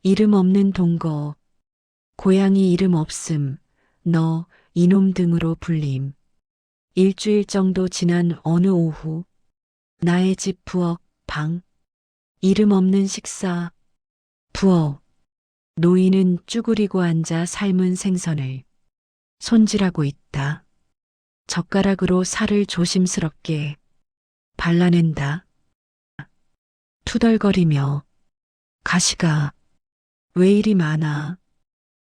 이름 없는 동거, 고양이 이름 없음, 너, 이놈 등으로 불림. 일주일 정도 지난 어느 오후, 나의 집 부엌, 방, 이름 없는 식사, 부엌, 노인은 쭈그리고 앉아 삶은 생선을 손질하고 있다. 젓가락으로 살을 조심스럽게 발라낸다. 투덜거리며 가시가 왜 이리 많아?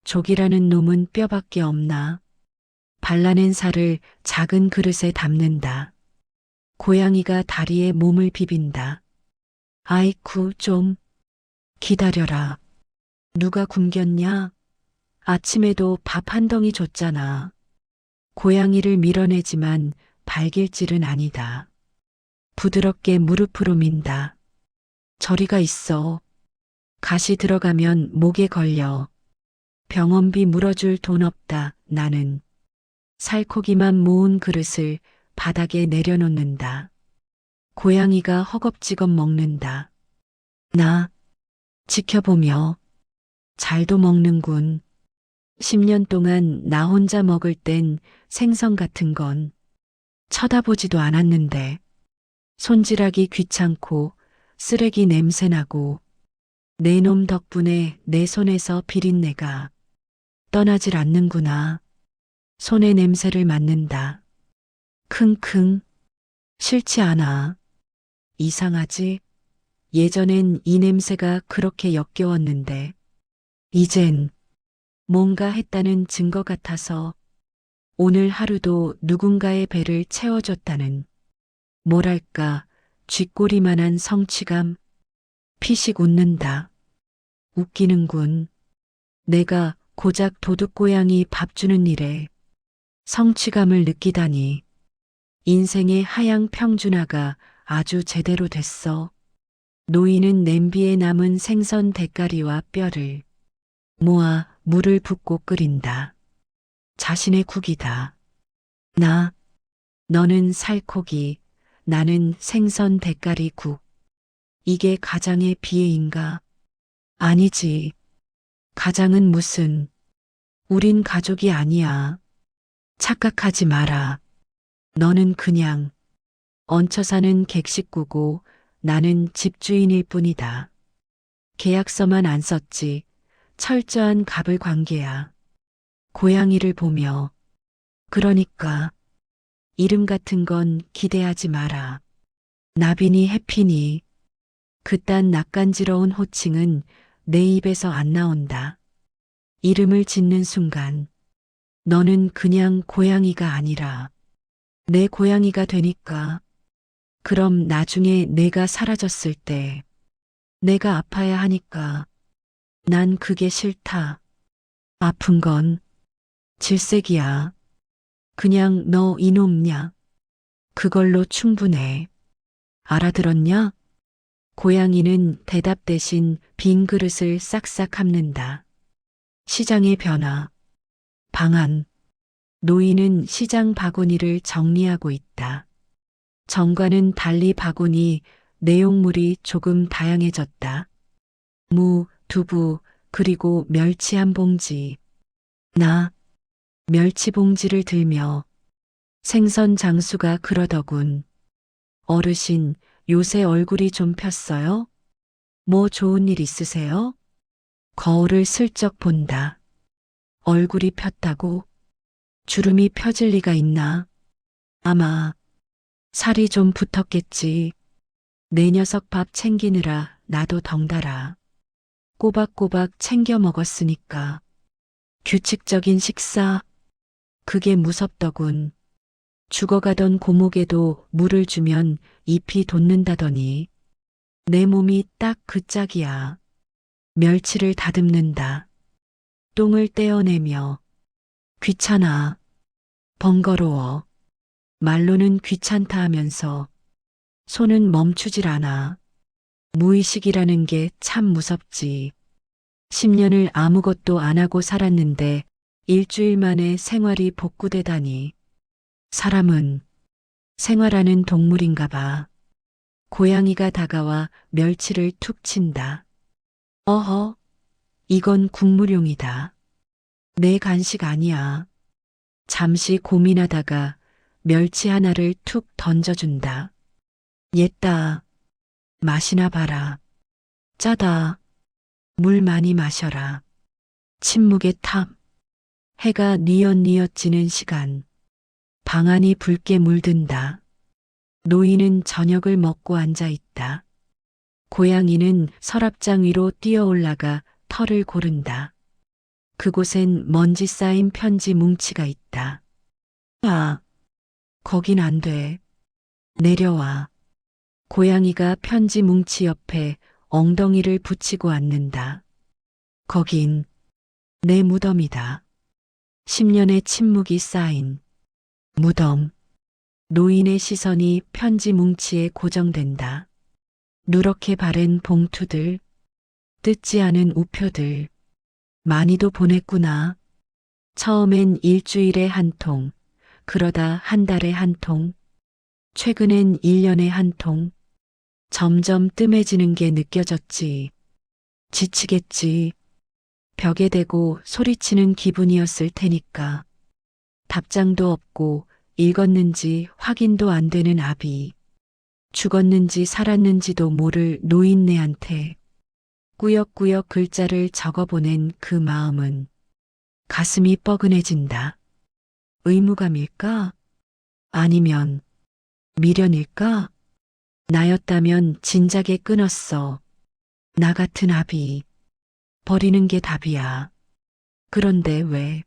족이라는 놈은 뼈밖에 없나? 발라낸 살을 작은 그릇에 담는다. 고양이가 다리에 몸을 비빈다. 아이쿠 좀 기다려라. 누가 굶겼냐? 아침에도 밥 한 덩이 줬잖아. 고양이를 밀어내지만 발길질은 아니다. 부드럽게 무릎으로 민다. 저리가 있어. 가시 들어가면 목에 걸려. 병원비 물어줄 돈 없다. 나는 살코기만 모은 그릇을 바닥에 내려놓는다. 고양이가 허겁지겁 먹는다. 나 지켜보며 잘도 먹는군. 10년 동안 나 혼자 먹을 땐 생선 같은 건 쳐다보지도 않았는데 손질하기 귀찮고 쓰레기 냄새나고 내 놈 덕분에 내 손에서 비린내가 떠나질 않는구나. 손의 냄새를 맡는다. 킁킁 싫지 않아. 이상하지? 예전엔 이 냄새가 그렇게 역겨웠는데 이젠 뭔가 했다는 증거 같아서 오늘 하루도 누군가의 배를 채워줬다는 뭐랄까 쥐꼬리만한 성취감. 피식 웃는다. 웃기는군. 내가 고작 도둑고양이 밥 주는 일에 성취감을 느끼다니. 인생의 하향 평준화가 아주 제대로 됐어. 노인은 냄비에 남은 생선 대가리와 뼈를 모아 물을 붓고 끓인다. 자신의 국이다. 너는 살코기, 나는 생선 대가리 국. 이게 가장의 비애인가? 아니지. 가장은 무슨, 우린 가족이 아니야. 착각하지 마라. 너는 그냥 얹혀 사는 객식구고 나는 집주인일 뿐이다. 계약서만 안 썼지. 철저한 갑을 관계야. 고양이를 보며 그러니까 이름 같은 건 기대하지 마라. 나비니 해피니 그딴 낯간지러운 호칭은 내 입에서 안 나온다. 이름을 짓는 순간 너는 그냥 고양이가 아니라 내 고양이가 되니까. 그럼 나중에 내가 사라졌을 때 내가 아파야 하니까. 난 그게 싫다. 아픈 건 질색이야. 그냥 너 이놈냐. 그걸로 충분해. 알아들었냐? 고양이는 대답 대신 빈 그릇을 싹싹 핥는다. 시장의 변화. 방안. 노인은 시장 바구니를 정리하고 있다. 전과는 달리 바구니 내용물이 조금 다양해졌다. 무, 두부, 그리고 멸치 한 봉지. 나 멸치 봉지를 들며 생선 장수가 그러더군. 어르신, 요새 얼굴이 좀 폈어요? 뭐 좋은 일 있으세요? 거울을 슬쩍 본다. 얼굴이 폈다고? 주름이 펴질 리가 있나? 아마 살이 좀 붙었겠지. 내 녀석 밥 챙기느라 나도 덩달아. 꼬박꼬박 챙겨 먹었으니까. 규칙적인 식사, 그게 무섭더군. 죽어가던 고목에도 물을 주면 잎이 돋는다더니 내 몸이 딱 그 짝이야. 멸치를 다듬는다. 똥을 떼어내며 귀찮아. 번거로워. 말로는 귀찮다 하면서 손은 멈추질 않아. 무의식이라는 게 참 무섭지. 10년을 아무것도 안 하고 살았는데 일주일 만에 생활이 복구되다니. 사람은 생활하는 동물인가 봐. 고양이가 다가와 멸치를 툭 친다. 어허, 이건 국물용이다. 내 간식 아니야. 잠시 고민하다가 멸치 하나를 툭 던져준다. 옛다. 맛이나 봐라. 짜다. 물 많이 마셔라. 침묵의 탐. 해가 뉘엿뉘엿 지는 시간. 방 안이 붉게 물든다. 노인은 저녁을 먹고 앉아 있다. 고양이는 서랍장 위로 뛰어 올라가 털을 고른다. 그곳엔 먼지 쌓인 편지 뭉치가 있다. 아, 거긴 안 돼. 내려와. 고양이가 편지 뭉치 옆에 엉덩이를 붙이고 앉는다. 거긴 내 무덤이다. 10년의 침묵이 쌓인 무덤. 노인의 시선이 편지 뭉치에 고정된다. 누렇게 바른 봉투들, 뜯지 않은 우표들. 많이도 보냈구나. 처음엔 일주일에 한 통, 그러다 한 달에 한 통, 최근엔 1년에 한 통. 점점 뜸해지는 게 느껴졌지. 지치겠지. 벽에 대고 소리치는 기분이었을 테니까. 답장도 없고 읽었는지 확인도 안 되는 아비. 죽었는지 살았는지도 모를 노인네한테 꾸역꾸역 글자를 적어보낸 그 마음은 가슴이 뻐근해진다. 의무감일까? 아니면 미련일까? 나였다면 진작에 끊었어. 나 같은 아비. 버리는 게 답이야. 그런데 왜?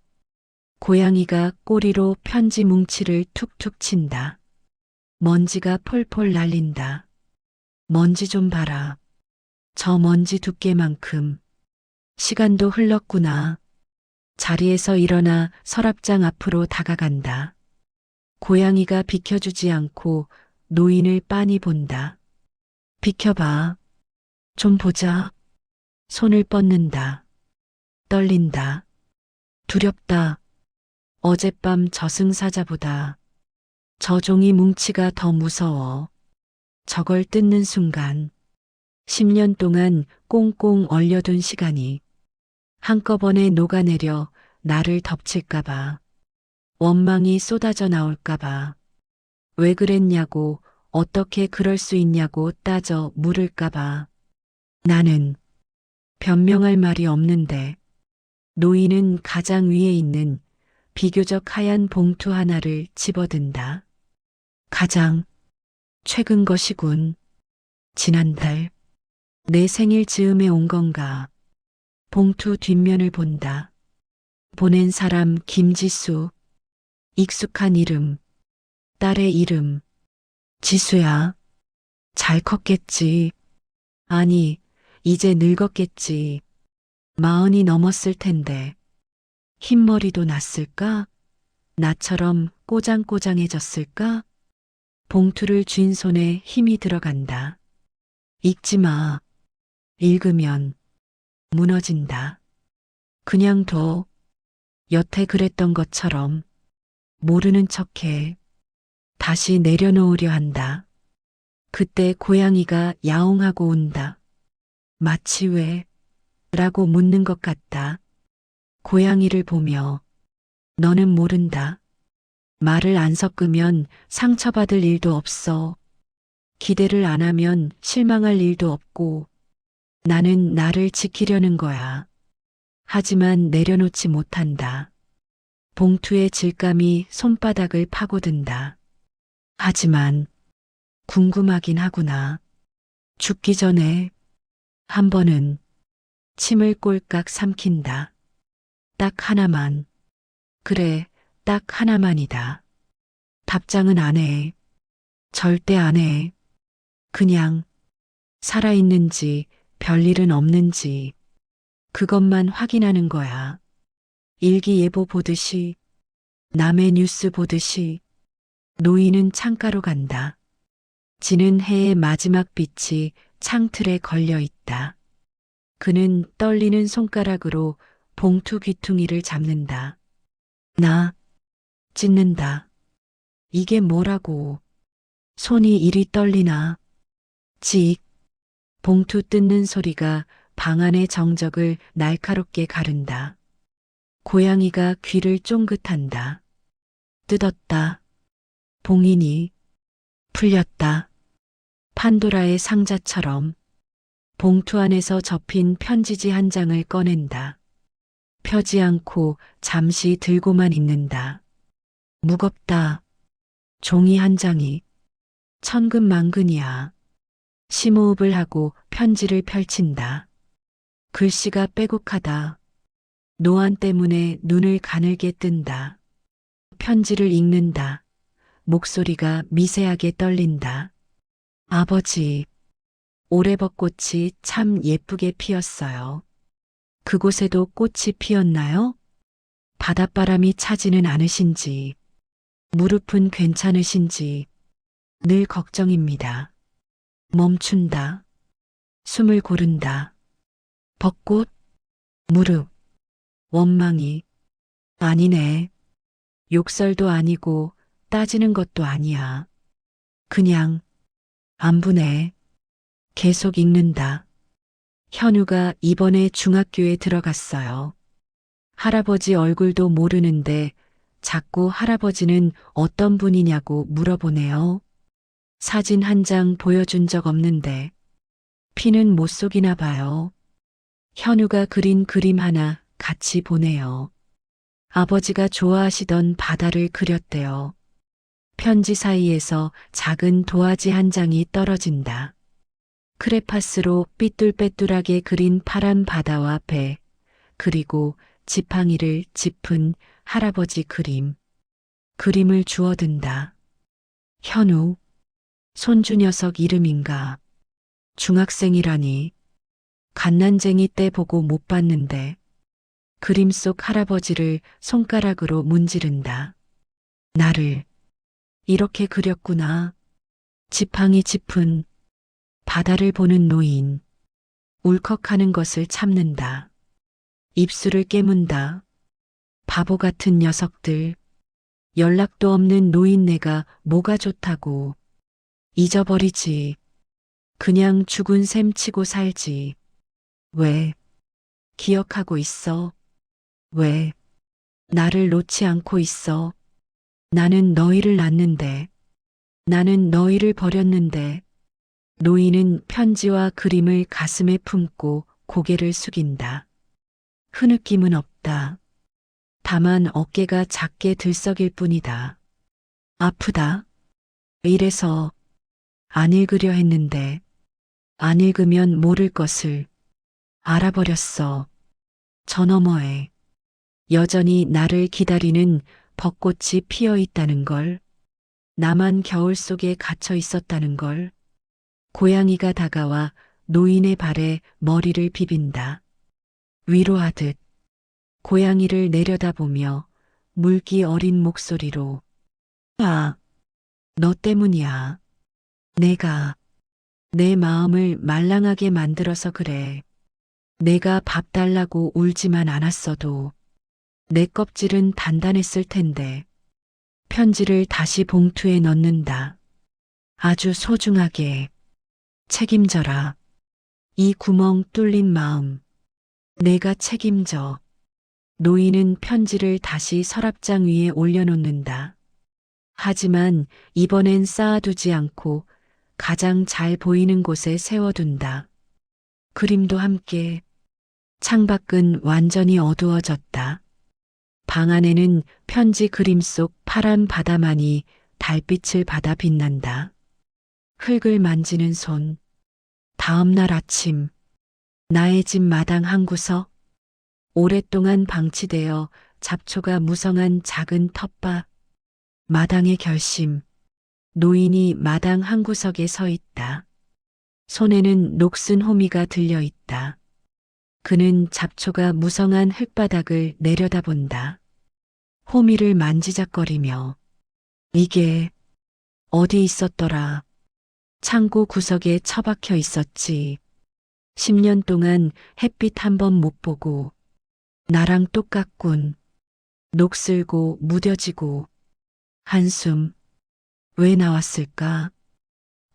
고양이가 꼬리로 편지 뭉치를 툭툭 친다. 먼지가 폴폴 날린다. 먼지 좀 봐라. 저 먼지 두께만큼. 시간도 흘렀구나. 자리에서 일어나 서랍장 앞으로 다가간다. 고양이가 비켜주지 않고 노인을 빤히 본다. 비켜봐. 좀 보자. 손을 뻗는다. 떨린다. 두렵다. 어젯밤 저승사자보다 저 종이 뭉치가 더 무서워. 저걸 뜯는 순간 10년 동안 꽁꽁 얼려둔 시간이 한꺼번에 녹아내려 나를 덮칠까봐. 원망이 쏟아져 나올까봐. 왜 그랬냐고, 어떻게 그럴 수 있냐고 따져 물을까봐. 나는 변명할 말이 없는데 노인은 가장 위에 있는 비교적 하얀 봉투 하나를 집어든다. 가장 최근 것이군. 지난달 내 생일 즈음에 온 건가. 봉투 뒷면을 본다. 보낸 사람 김지수. 익숙한 이름. 딸의 이름. 지수야. 잘 컸겠지. 아니, 이제 늙었겠지. 40이 넘었을 텐데. 흰머리도 났을까? 나처럼 꼬장꼬장해졌을까? 봉투를 쥔 손에 힘이 들어간다. 읽지 마. 읽으면 무너진다. 그냥 둬. 여태 그랬던 것처럼 모르는 척해. 다시 내려놓으려 한다. 그때 고양이가 야옹하고 온다. 마치 왜? 라고 묻는 것 같다. 고양이를 보며 너는 모른다. 말을 안 섞으면 상처받을 일도 없어. 기대를 안 하면 실망할 일도 없고 나는 나를 지키려는 거야. 하지만 내려놓지 못한다. 봉투의 질감이 손바닥을 파고든다. 하지만 궁금하긴 하구나. 죽기 전에 한 번은 침을 꼴깍 삼킨다. 딱 하나만. 그래, 딱 하나만이다. 답장은 안 해. 절대 안 해. 그냥 살아있는지 별일은 없는지 그것만 확인하는 거야. 일기예보 보듯이, 남의 뉴스 보듯이. 노인은 창가로 간다. 지는 해의 마지막 빛이 창틀에 걸려 있다. 그는 떨리는 손가락으로 봉투 귀퉁이를 잡는다. 나 찢는다. 이게 뭐라고. 손이 이리 떨리나. 직. 봉투 뜯는 소리가 방 안의 정적을 날카롭게 가른다. 고양이가 귀를 쫑긋한다. 뜯었다. 봉인이 풀렸다. 판도라의 상자처럼 봉투 안에서 접힌 편지지 한 장을 꺼낸다. 펴지 않고 잠시 들고만 있는다. 무겁다. 종이 한 장이 천근만근이야. 심호흡을 하고 편지를 펼친다. 글씨가 빼곡하다. 노안 때문에 눈을 가늘게 뜬다. 편지를 읽는다. 목소리가 미세하게 떨린다. 아버지, 오래벚꽃이 참 예쁘게 피었어요. 그곳에도 꽃이 피었나요? 바닷바람이 차지는 않으신지, 무릎은 괜찮으신지 늘 걱정입니다. 멈춘다. 숨을 고른다. 벚꽃, 무릎, 원망이. 아니네. 욕설도 아니고 따지는 것도 아니야. 그냥 안부네. 계속 읽는다. 현우가 이번에 중학교에 들어갔어요. 할아버지 얼굴도 모르는데 자꾸 할아버지는 어떤 분이냐고 물어보네요. 사진 한 장 보여준 적 없는데 피는 못 속이나 봐요. 현우가 그린 그림 하나 같이 보내요. 아버지가 좋아하시던 바다를 그렸대요. 편지 사이에서 작은 도화지 한 장이 떨어진다. 크레파스로 삐뚤빼뚤하게 그린 파란 바다와 배, 그리고 지팡이를 짚은 할아버지 그림. 그림을 주워든다. 현우, 손주 녀석 이름인가? 중학생이라니. 갓난쟁이 때 보고 못 봤는데. 그림 속 할아버지를 손가락으로 문지른다. 나를 이렇게 그렸구나. 지팡이 짚은 바다를 보는 노인. 울컥하는 것을 참는다. 입술을 깨문다. 바보 같은 녀석들. 연락도 없는 노인네가 뭐가 좋다고. 잊어버리지. 그냥 죽은 셈 치고 살지. 왜? 기억하고 있어. 왜? 나를 놓지 않고 있어. 나는 너희를 낳는데. 나는 너희를 버렸는데. 노인은 편지와 그림을 가슴에 품고 고개를 숙인다. 흐느낌은 없다. 다만 어깨가 작게 들썩일 뿐이다. 아프다. 이래서 안 읽으려 했는데 안 읽으면 모를 것을 알아버렸어. 저 너머에 여전히 나를 기다리는 벚꽃이 피어 있다는 걸. 나만 겨울 속에 갇혀 있었다는 걸. 고양이가 다가와 노인의 발에 머리를 비빈다. 위로하듯 고양이를 내려다보며 물기 어린 목소리로 아, 너 때문이야. 내가 내 마음을 말랑하게 만들어서 그래. 내가 밥 달라고 울지만 않았어도 내 껍질은 단단했을 텐데. 편지를 다시 봉투에 넣는다. 아주 소중하게. 책임져라. 이 구멍 뚫린 마음. 내가 책임져. 노인은 편지를 다시 서랍장 위에 올려놓는다. 하지만 이번엔 쌓아두지 않고 가장 잘 보이는 곳에 세워둔다. 그림도 함께. 창밖은 완전히 어두워졌다. 방 안에는 편지 그림 속 파란 바다만이 달빛을 받아 빛난다. 흙을 만지는 손. 다음 날 아침. 나의 집 마당 한 구석. 오랫동안 방치되어 잡초가 무성한 작은 텃밭. 마당의 결심. 노인이 마당 한 구석에 서 있다. 손에는 녹슨 호미가 들려 있다. 그는 잡초가 무성한 흙바닥을 내려다본다. 호미를 만지작거리며 이게 어디 있었더라. 창고 구석에 처박혀 있었지. 10년 동안 햇빛 한 번 못 보고 나랑 똑같군. 녹슬고 무뎌지고. 한숨. 왜 나왔을까?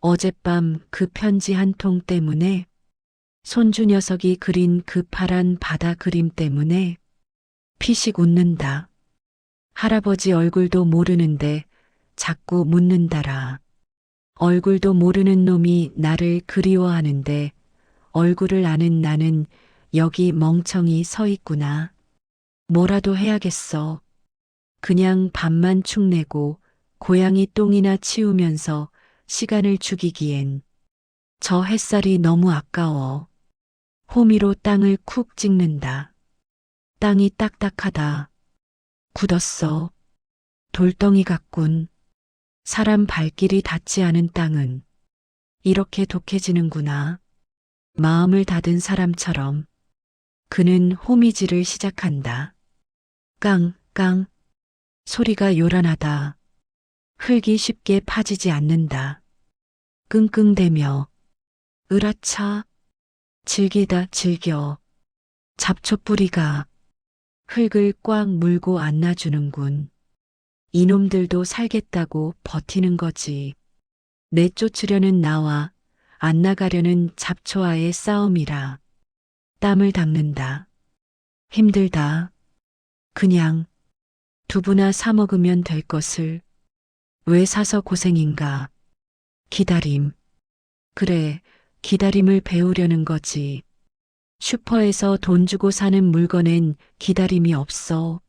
어젯밤 그 편지 한 통 때문에 손주 녀석이 그린 그 파란 바다 그림 때문에 피식 웃는다. 할아버지 얼굴도 모르는데 자꾸 묻는다라. 얼굴도 모르는 놈이 나를 그리워하는데 얼굴을 아는 나는 여기 멍청이 서 있구나. 뭐라도 해야겠어. 그냥 밥만 축내고 고양이 똥이나 치우면서 시간을 죽이기엔 저 햇살이 너무 아까워. 호미로 땅을 쿡 찍는다. 땅이 딱딱하다. 굳었어. 돌덩이 같군. 사람 발길이 닿지 않은 땅은 이렇게 독해지는구나. 마음을 닫은 사람처럼 그는 호미질을 시작한다. 깡깡. 소리가 요란하다. 흙이 쉽게 파지지 않는다. 끙끙대며 으라차. 질기다 질겨. 잡초뿌리가 흙을 꽉 물고 안아주는군. 이놈들도 살겠다고 버티는 거지. 내쫓으려는 나와 안 나가려는 잡초와의 싸움이라. 땀을 닦는다. 힘들다. 그냥 두부나 사 먹으면 될 것을 왜 사서 고생인가. 기다림. 그래, 기다림을 배우려는 거지. 슈퍼에서 돈 주고 사는 물건엔 기다림이 없어.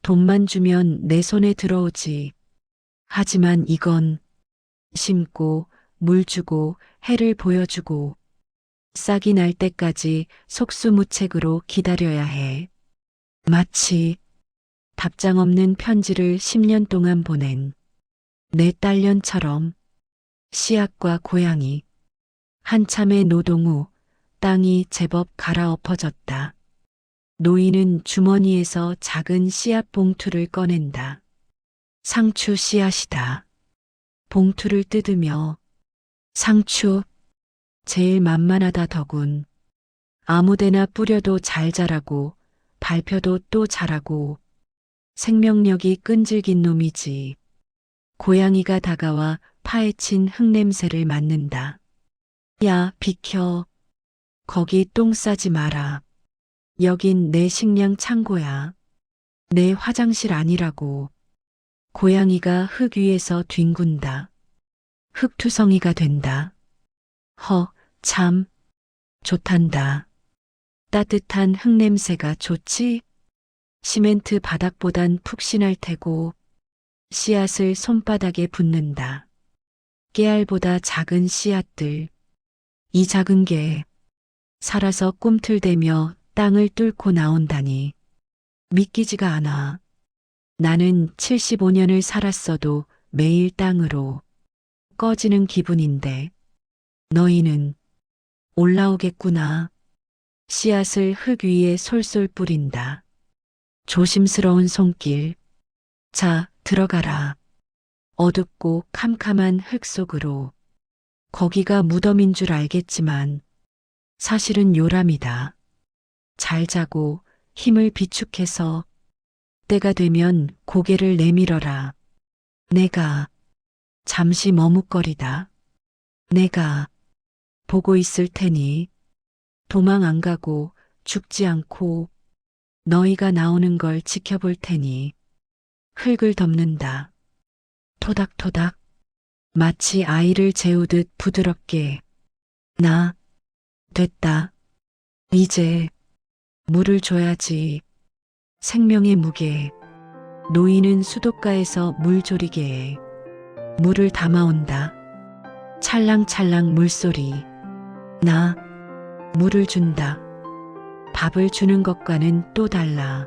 돈만 주면 내 손에 들어오지. 하지만 이건 심고 물 주고 해를 보여주고 싹이 날 때까지 속수무책으로 기다려야 해. 마치 답장 없는 편지를 10년 동안 보낸 내 딸년처럼. 씨앗과 고양이. 한참의 노동 후 땅이 제법 갈아엎어졌다. 노인은 주머니에서 작은 씨앗 봉투를 꺼낸다. 상추 씨앗이다. 봉투를 뜯으며 상추, 제일 만만하다 더군. 아무데나 뿌려도 잘 자라고 발표도 또 자라고 생명력이 끈질긴 놈이지. 고양이가 다가와 파헤친 흙냄새를 맡는다. 야, 비켜. 거기 똥 싸지 마라. 여긴 내 식량 창고야. 내 화장실 아니라고. 고양이가 흙 위에서 뒹군다. 흙투성이가 된다. 참. 좋단다. 따뜻한 흙냄새가 좋지? 시멘트 바닥보단 푹신할 테고 씨앗을 손바닥에 붓는다. 깨알보다 작은 씨앗들. 이 작은 게 살아서 꿈틀대며 땅을 뚫고 나온다니 믿기지가 않아. 나는 75년을 살았어도 매일 땅으로 꺼지는 기분인데 너희는 올라오겠구나. 씨앗을 흙 위에 솔솔 뿌린다. 조심스러운 손길. 자, 들어가라. 어둡고 캄캄한 흙 속으로. 거기가 무덤인 줄 알겠지만 사실은 요람이다. 잘 자고 힘을 비축해서 때가 되면 고개를 내밀어라. 내가 잠시 머뭇거리다. 내가 보고 있을 테니 도망 안 가고 죽지 않고 너희가 나오는 걸 지켜볼 테니 흙을 덮는다. 토닥토닥. 마치 아이를 재우듯 부드럽게. 나 됐다. 이제 물을 줘야지. 생명의 무게. 노인은 수도가에서 물조리개에 물을 담아온다. 찰랑찰랑 물소리. 나 물을 준다. 밥을 주는 것과는 또 달라.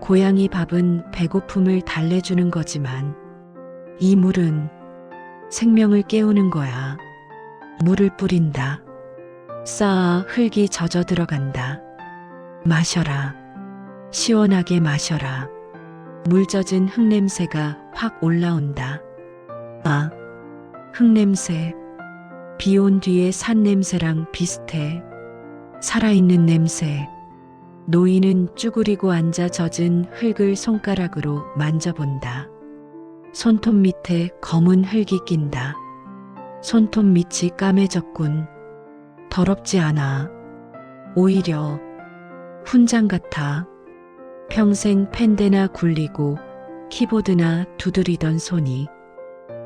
고양이 밥은 배고픔을 달래주는 거지만 이 물은 생명을 깨우는 거야. 물을 뿌린다. 쌓아 흙이 젖어 들어간다. 마셔라. 시원하게 마셔라. 물 젖은 흙냄새가 확 올라온다. 아, 흙냄새. 비 온 뒤에 산 냄새랑 비슷해. 살아있는 냄새. 노인은 쭈그리고 앉아 젖은 흙을 손가락으로 만져본다. 손톱 밑에 검은 흙이 낀다. 손톱 밑이 까매졌군. 더럽지 않아. 오히려 훈장 같아. 평생 펜대나 굴리고 키보드나 두드리던 손이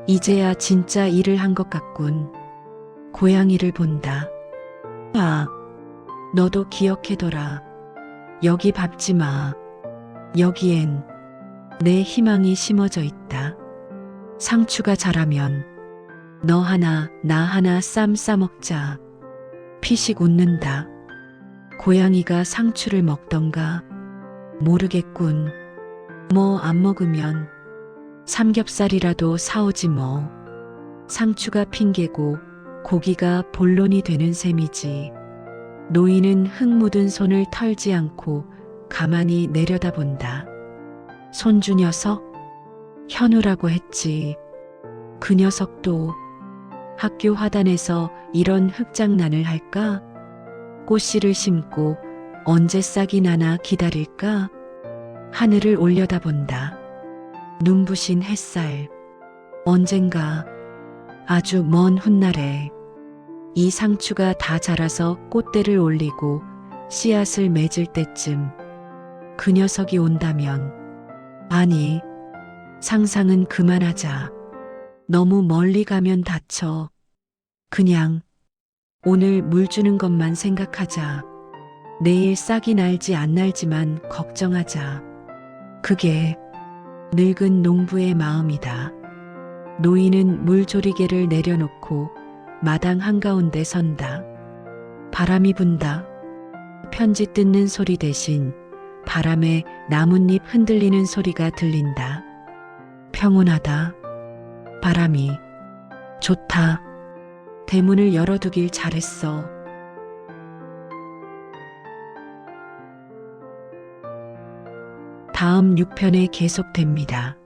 이제야 진짜 일을 한 것 같군. 고양이를 본다. 아, 너도 기억해둬라. 여기 밟지 마. 여기엔 내 희망이 심어져 있다. 상추가 자라면 너 하나, 나 하나 쌈 싸먹자. 피식 웃는다. 고양이가 상추를 먹던가? 모르겠군. 뭐 안 먹으면 삼겹살이라도 사오지 뭐. 상추가 핑계고 고기가 본론이 되는 셈이지. 노인은 흙 묻은 손을 털지 않고 가만히 내려다본다. 손주 녀석? 현우라고 했지. 그 녀석도 학교 화단에서 이런 흙장난을 할까? 꽃씨를 심고 언제 싹이 나나 기다릴까? 하늘을 올려다본다. 눈부신 햇살. 언젠가 아주 먼 훗날에 이 상추가 다 자라서 꽃대를 올리고 씨앗을 맺을 때쯤 그 녀석이 온다면, 아니, 상상은 그만하자. 너무 멀리 가면 다쳐. 그냥 오늘 물 주는 것만 생각하자. 내일 싹이 날지 안 날지만 걱정하자. 그게 늙은 농부의 마음이다. 노인은 물조리개를 내려놓고 마당 한가운데 선다. 바람이 분다. 편지 뜯는 소리 대신 바람에 나뭇잎 흔들리는 소리가 들린다. 평온하다. 바람이 좋다. 대문을 열어두길 잘했어. 다음 6편에 계속됩니다.